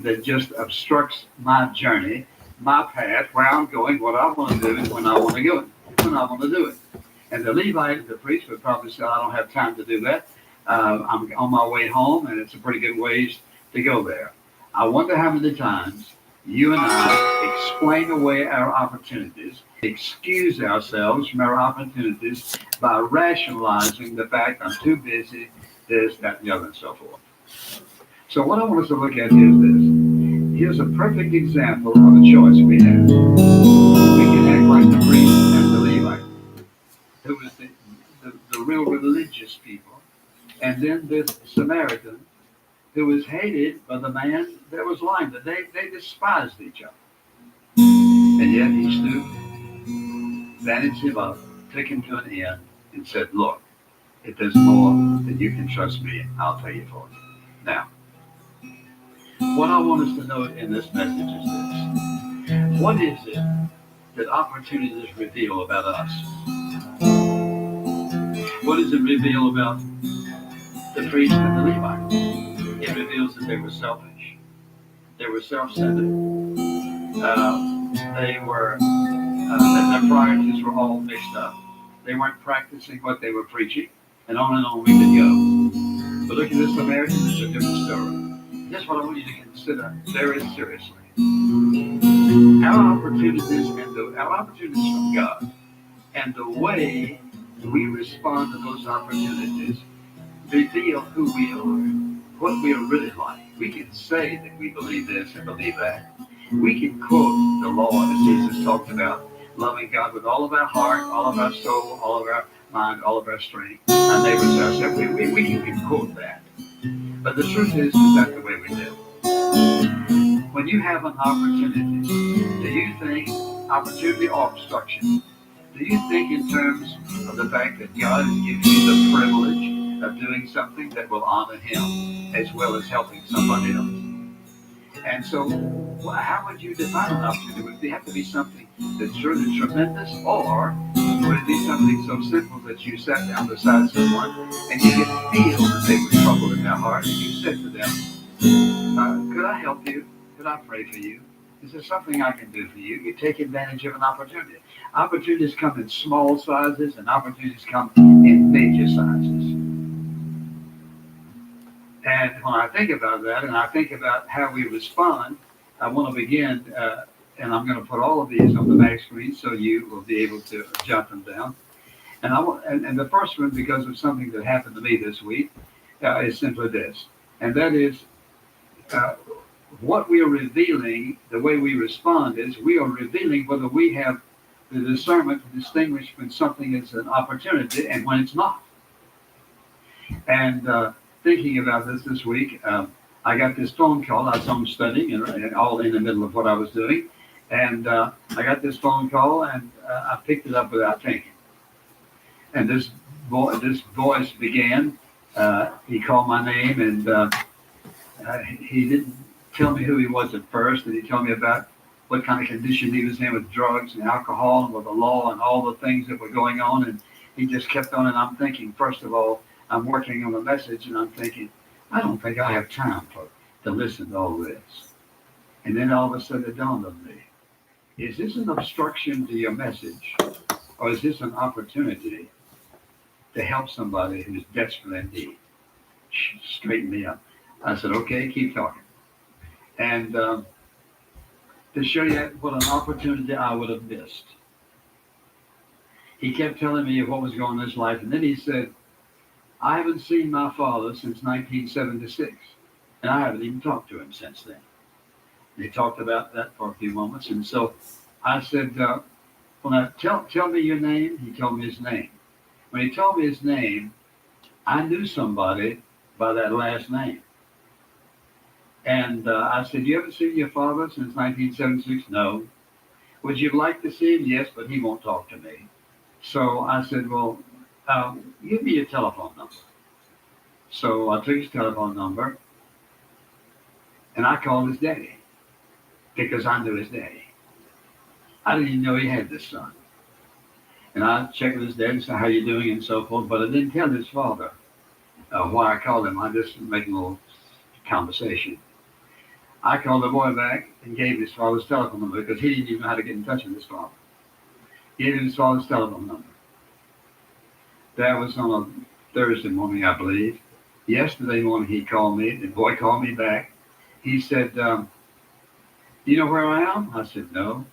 that just obstructs my journey, my path, where I'm going, what I want to do, and when I want to go it, when I want to do it. And the Levite, the priest, would probably say, I don't have time to do that. I'm on my way home, and it's a pretty good ways to go there. I wonder how many times you and I explain away our opportunities, excuse ourselves from our opportunities by rationalizing the fact I'm too busy, this, that, and the other, and so forth. So what I want us to look at is this. Here's a perfect example of a choice we have. We can act like the priest and the Levite, who was the real religious people, and then this Samaritan, who was hated by the man that was lying. That they despised each other. And yet he stooped, bandaged him up, took him to an inn, and said, Look, if there's more that you can trust me, I'll tell you for it. Now, what I want us to know in this message is this. What is it that opportunities reveal about us? What does it reveal about the priest and the Levite? It reveals that they were selfish. They were self-centered. Their priorities were all mixed up. They weren't practicing what they were preaching, and on we could go. But look at this Samaritan, it's a different story. Here's what I want you to consider very seriously. Our opportunities from God and the way we respond to those opportunities reveal who we are, what we are really like. We can say that we believe this and believe that. We can quote the law that Jesus talked about, loving God with all of our heart, all of our soul, all of our mind, all of our strength, our neighbors ourselves. We can quote that. But the truth is that the way we live. When you have an opportunity, do you think opportunity or obstruction? Do you think in terms of the fact that God has given you the privilege of doing something that will honor Him as well as helping somebody else? And so, how would you define an opportunity? Would it have to be something that's really tremendous, or would it be something so simple that you sat down beside someone and you could feel that they were troubled in their heart, and you said to them, could I help you? Could I pray for you? Is there something I can do for you? You take advantage of an opportunity. Opportunities come in small sizes, and opportunities come in major sizes. And when I think about that, and I think about how we respond, I want to begin, and I'm going to put all of these on the back screen so you will be able to jot them down. And the first one, because of something that happened to me this week, is simply this, and that is uh, what we are revealing. The way we respond is we are revealing whether we have the discernment to distinguish when something is an opportunity and when it's not. And thinking about this week, I got this phone call. I was home studying and all in the middle of what I was doing. And I got this phone call, and I picked it up without thinking. And this voice began. He called my name, and he didn't tell me who he was at first. And he told me about what kind of condition he was in with drugs and alcohol and with the law and all the things that were going on. And he just kept on. And I'm thinking, first of all, I'm working on a message, and I'm thinking, I don't think I have time to listen to all this. And then all of a sudden it dawned on me, is this an obstruction to your message, or is this an opportunity to help somebody who's desperate in need? Straighten me up. I said, okay, keep talking. And to show you what an opportunity I would have missed, he kept telling me what was going on in his life, and then he said, I haven't seen my father since 1976, and I haven't even talked to him since then. And he talked about that for a few moments, and so I said, well, now tell me your name. He told me his name. When he told me his name, I knew somebody by that last name. And I said, you ever seen your father since 1976? No. Would you like to see him? Yes, but he won't talk to me. So I said, well, give me your telephone number. So I took his telephone number, and I called his daddy because I knew his daddy. I didn't even know he had this son. And I checked with his dad and said, how you doing, and so forth. But I didn't tell his father why I called him. I just making a little conversation. I called the boy back and gave his father's telephone number because he didn't even know how to get in touch with his father. Gave him his father's telephone number. That was on a Thursday morning, I believe. Yesterday morning, he called me. The boy called me back. He said, "Do you know where I am?" I said, "No."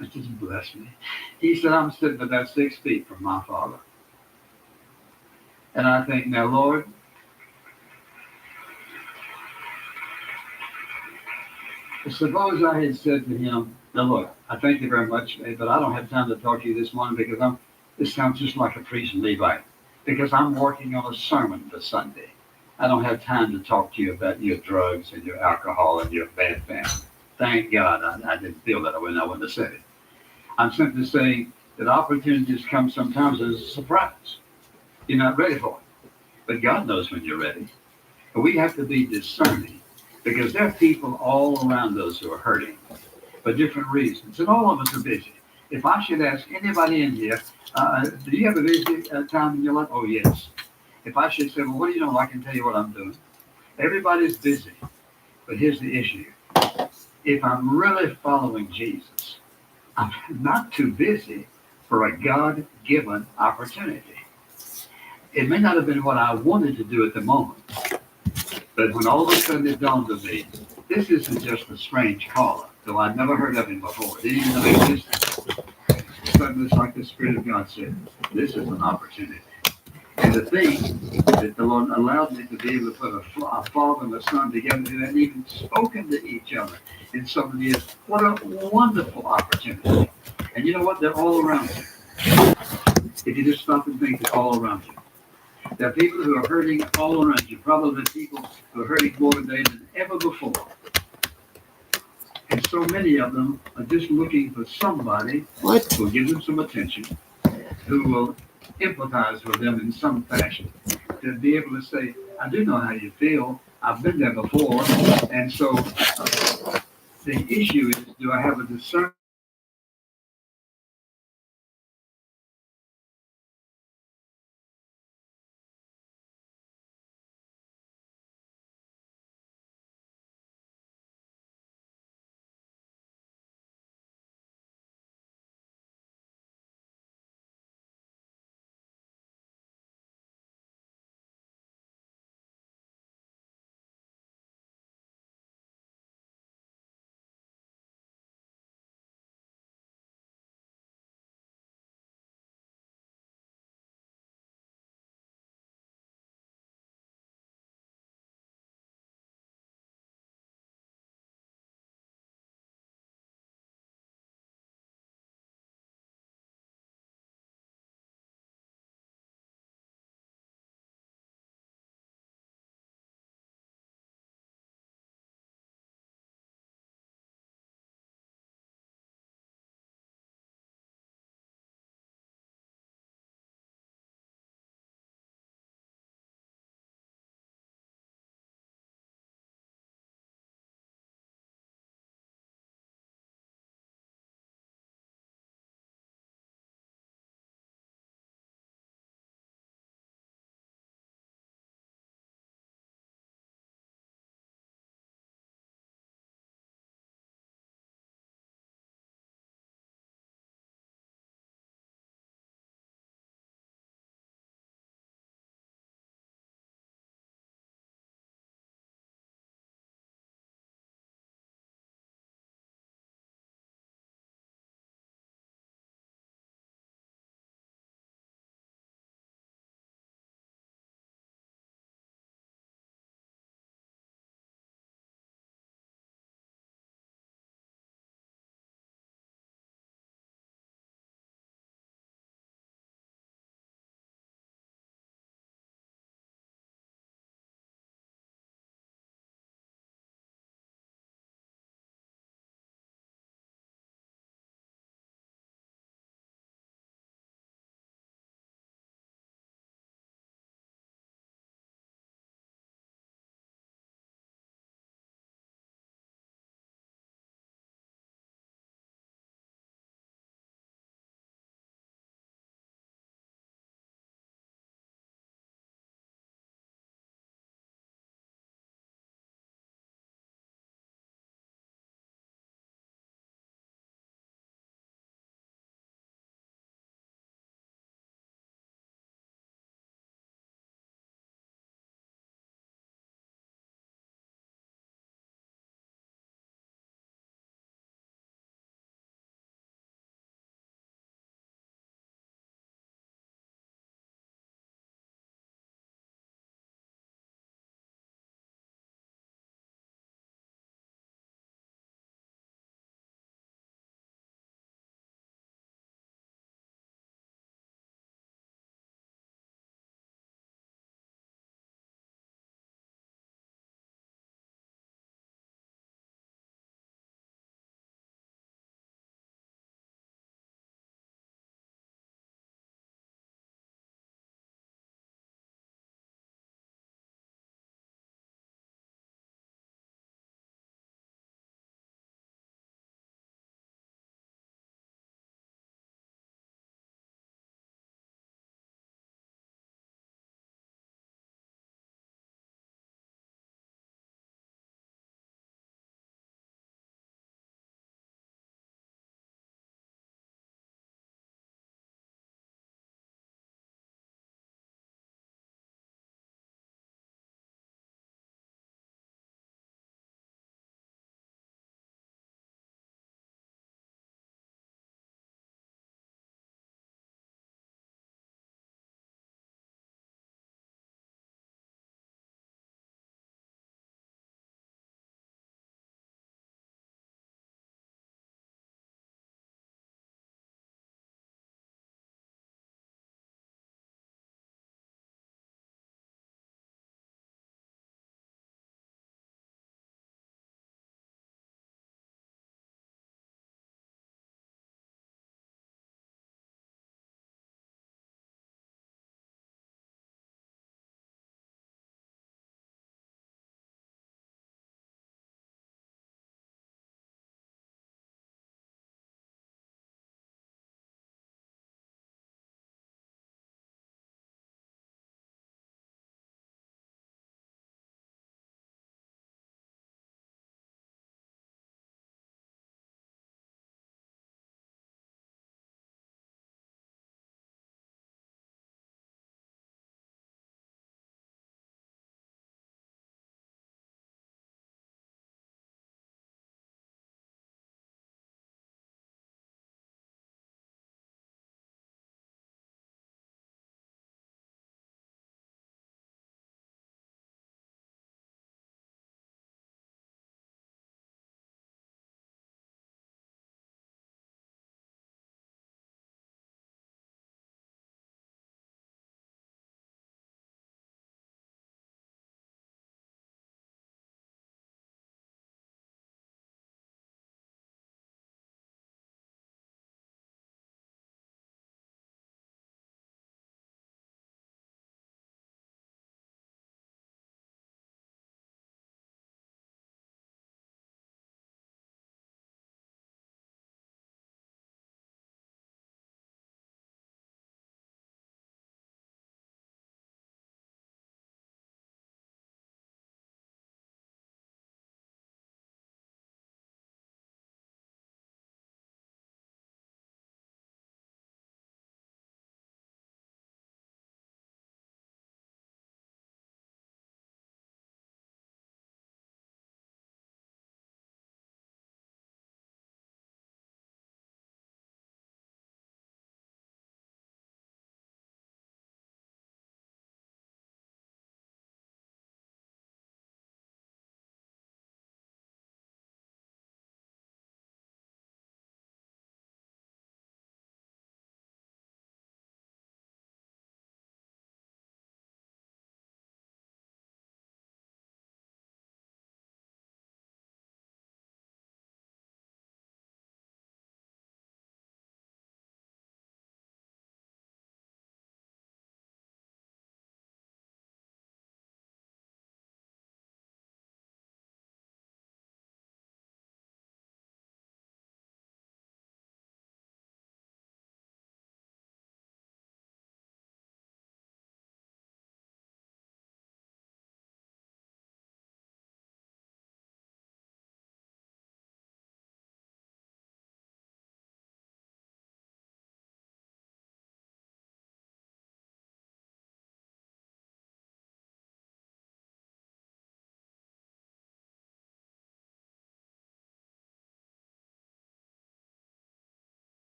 It just blessed me. He said, "I'm sitting about 6 feet from my father." And I think, now, Lord, suppose I had said to him, "Now, look, I thank you very much, but I don't have time to talk to you this morning because this sounds just like a priest and Levite, because I'm working on a sermon for Sunday. I don't have time to talk to you about your drugs and your alcohol and your bad family." Thank God I didn't feel that way. I wouldn't have said it. I'm simply saying that opportunities come sometimes as a surprise. You're not ready for it, but God knows when you're ready. But we have to be discerning because there are people all around us who are hurting for different reasons, and all of us are busy. If I should ask anybody in here, do you have a busy time in your life? Oh, yes. If I should say, well, what do you know? I can tell you what I'm doing. Everybody's busy, but here's the issue. If I'm really following Jesus, I'm not too busy for a God-given opportunity. It may not have been what I wanted to do at the moment, but when all of a sudden it dawned on me, this isn't just a strange caller, though I'd never heard of him before. Didn't even know he existed. Suddenly it's like the Spirit of God said, this is an opportunity. And the thing that the Lord allowed me to be able to put a father and a son together who hadn't even spoken to each other in so many years. What a wonderful opportunity. And you know what? They're all around you. If you just stop and think, they're all around you. There are people who are hurting all around you, probably people who are hurting more today than ever before. And so many of them are just looking for somebody who will give them some attention, who will empathize with them in some fashion, to be able to say, I do know how you feel. I've been there before. And so the issue is, do I have a discernment